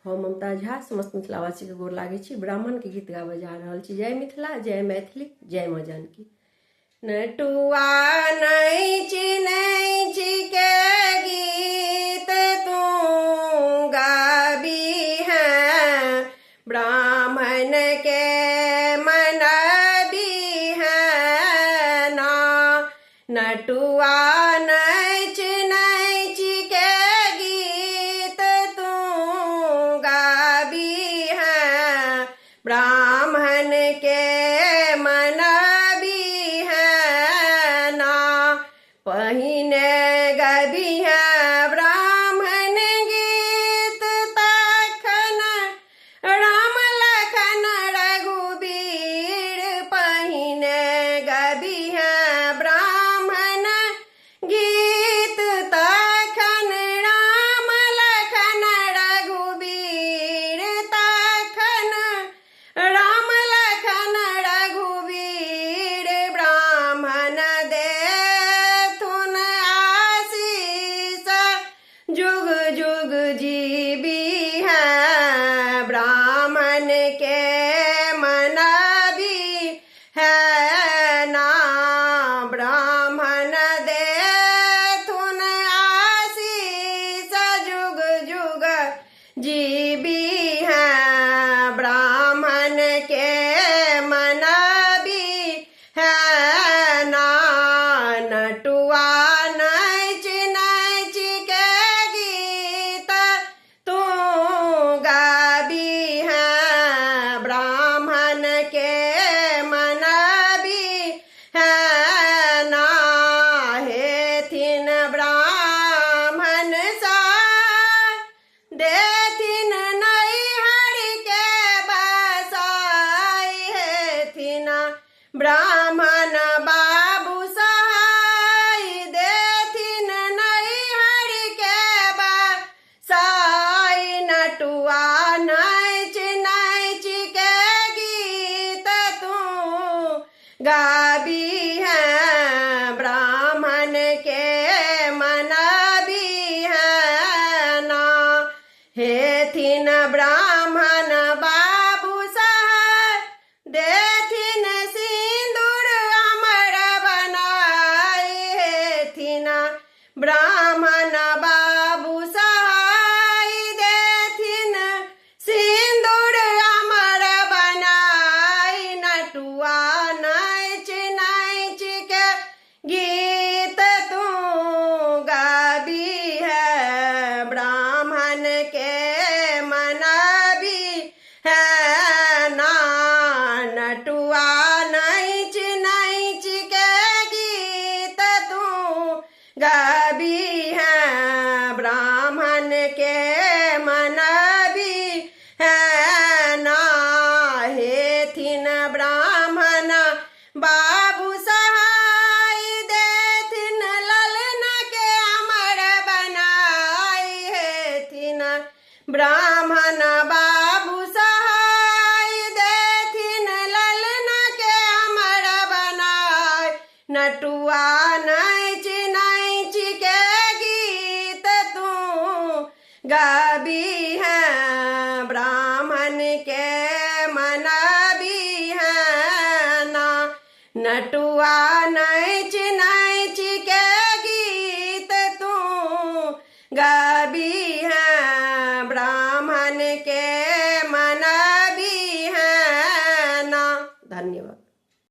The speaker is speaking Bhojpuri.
हम ममता झा समस्त मिथिलावासी के गोर लागे छी। ब्राह्मण के गीत गाबे जा रहल छी। जय मिथिला, जय मैथिली, जय माँ जानकी। नटुआ नहीं के गीत तू गाबी है, ब्राह्मण के मनबी है ना। नटुआ ब्राह्मण के मन भी है ना। पहिने गबी है ब्राह्मण गीत, तखन राम लखन रघुबीर। पहिने गबी है ब्राह्मण गीत, तखन राम लखन रघुबीर। तखन राम लखन रघुबीर, ब्राह्मण देथुन आशीष जुग जुग जीवी है। ब्राह्मण के मन भी है ना। ब्राह्मण देथुन आशीष जुग जुग जीवी है। ब्राह्मण के मन भी है ना। नटुआ नाच नाच के गीत तू गाबी है, ब्राह्मण के मन भी है ना। हेथिन ब्राह्मण सा देथिन ब्राह्मण बाबू सहाय, देथिन नैहर के बसाई। नटुआ नाच नाच के गीत तू गाबी है, ब्राह्मण के मन भी है ना। हेथिन ब्राह्मण बाबू सहाय, देथिन ब्राह्मण बाबू सहाय, देथिन सिंदूर अमर बनाई। नटुआ नाच नाच के गीत तू गाबी है, ब्राह्मण के मन भी है ना। नटुआ नाच नाच के गीत तू गाबी है, ब्राह्मण के मन भी है ना। हेथिन ब्राह्मण बाबू सहाय, देथिन ललन के अमर बनाई। हेथिन ब्राह्मण बाबू सहाय, देथिन ललन के अमर बनाई। नटुआ नाच नाच के गीत तू गाबी है, ब्राह्मण के मन भी है ना। नटुआ नाच नाच के गीत तू गाबी है, ब्राह्मण के मन भी है ना। धन्यवाद।